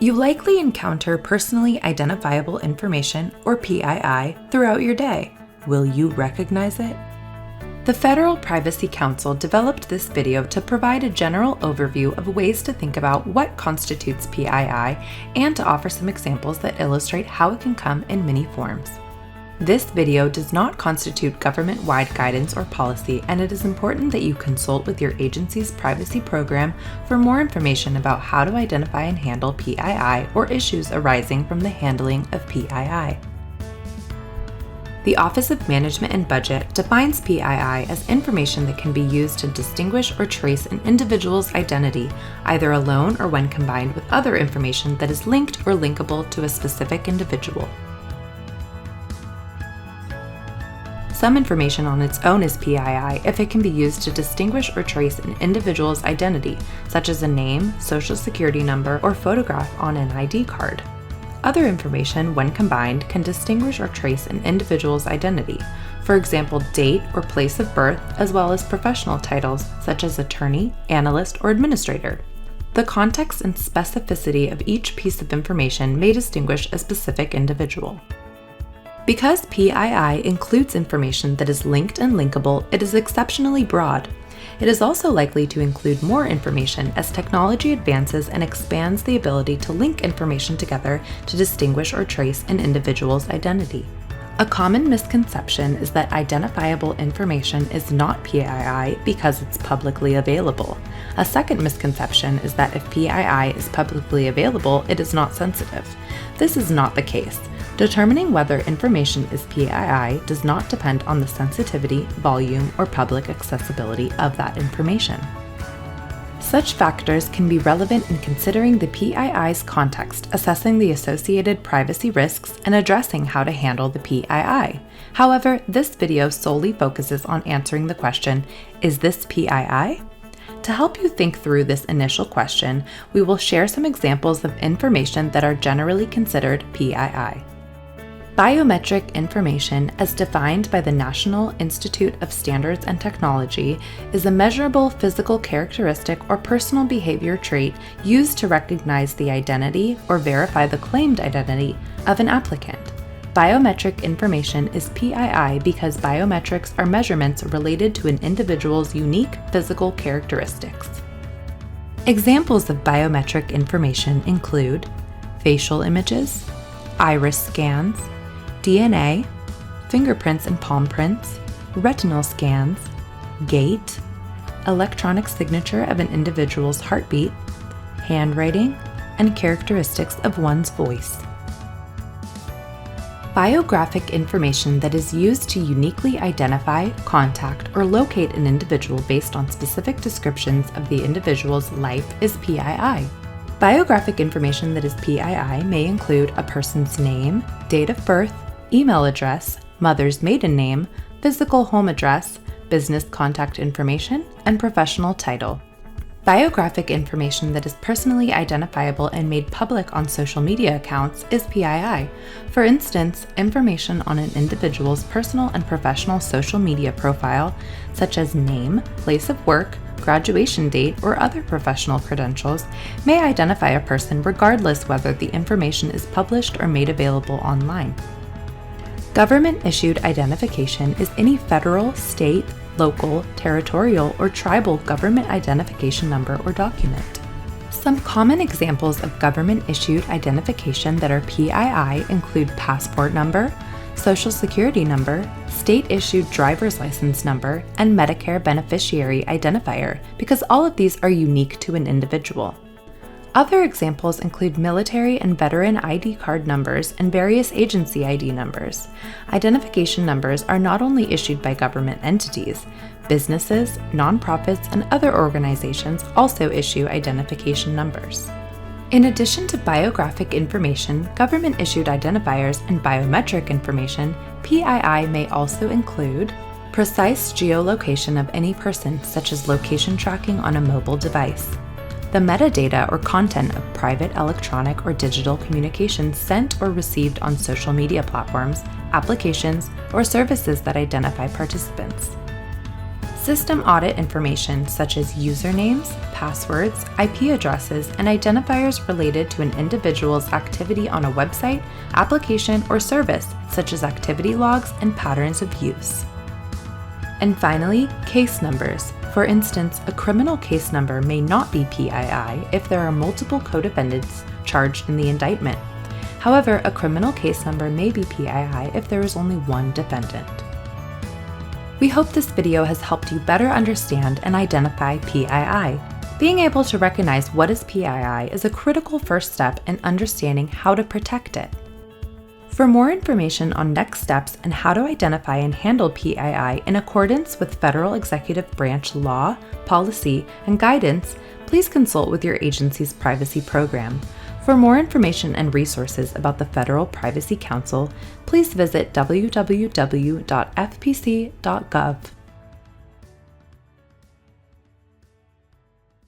You likely encounter personally identifiable information, or PII, throughout your day. Will you recognize it? The Federal Privacy Council developed this video to provide a general overview of ways to think about what constitutes PII and to offer some examples that illustrate how it can come in many forms. This video does not constitute government-wide guidance or policy, and it is important that you consult with your agency's privacy program for more information about how to identify and handle PII or issues arising from the handling of PII. The Office of Management and Budget defines PII as information that can be used to distinguish or trace an individual's identity, either alone or when combined with other information that is linked or linkable to a specific individual. Some information on its own is PII if it can be used to distinguish or trace an individual's identity, such as a name, social security number, or photograph on an ID card. Other information, when combined, can distinguish or trace an individual's identity, for example, date or place of birth, as well as professional titles such as attorney, analyst, or administrator. The context and specificity of each piece of information may distinguish a specific individual. Because PII includes information that is linked and linkable, it is exceptionally broad. It is also likely to include more information as technology advances and expands the ability to link information together to distinguish or trace an individual's identity. A common misconception is that identifiable information is not PII because it's publicly available. A second misconception is that if PII is publicly available, it is not sensitive. This is not the case. Determining whether information is PII does not depend on the sensitivity, volume, or public accessibility of that information. Such factors can be relevant in considering the PII's context, assessing the associated privacy risks, and addressing how to handle the PII. However, this video solely focuses on answering the question, is this PII? To help you think through this initial question, we will share some examples of information that are generally considered PII. Biometric information, as defined by the National Institute of Standards and Technology, is a measurable physical characteristic or personal behavior trait used to recognize the identity or verify the claimed identity of an applicant. Biometric information is PII because biometrics are measurements related to an individual's unique physical characteristics. Examples of biometric information include facial images, iris scans, DNA, fingerprints and palm prints, retinal scans, gait, electronic signature of an individual's heartbeat, handwriting, and characteristics of one's voice. Biographic information that is used to uniquely identify, contact, or locate an individual based on specific descriptions of the individual's life is PII. Biographic information that is PII may include a person's name, date of birth, email address, mother's maiden name, physical home address, business contact information, and professional title. Biographic information that is personally identifiable and made public on social media accounts is PII. For instance, information on an individual's personal and professional social media profile, such as name, place of work, graduation date, or other professional credentials, may identify a person regardless whether the information is published or made available online. Government-issued identification is any federal, state, local, territorial, or tribal government identification number or document. Some common examples of government-issued identification that are PII include passport number, social security number, state-issued driver's license number, and Medicare beneficiary identifier, because all of these are unique to an individual. Other examples include military and veteran ID card numbers and various agency ID numbers. Identification numbers are not only issued by government entities. Businesses, nonprofits, and other organizations also issue identification numbers. In addition to biographic information, government-issued identifiers, and biometric information, PII may also include precise geolocation of any person, such as location tracking on a mobile device, the metadata or content of private electronic or digital communications sent or received on social media platforms, applications, or services that identify participants. System audit information such as usernames, passwords, IP addresses, and identifiers related to an individual's activity on a website, application, or service, such as activity logs and patterns of use. And finally, case numbers. For instance, a criminal case number may not be PII if there are multiple co-defendants charged in the indictment. However, a criminal case number may be PII if there is only one defendant. We hope this video has helped you better understand and identify PII. Being able to recognize what is PII is a critical first step in understanding how to protect it. For more information on next steps and how to identify and handle PII in accordance with Federal Executive Branch law, policy, and guidance, please consult with your agency's privacy program. For more information and resources about the Federal Privacy Council, please visit www.fpc.gov.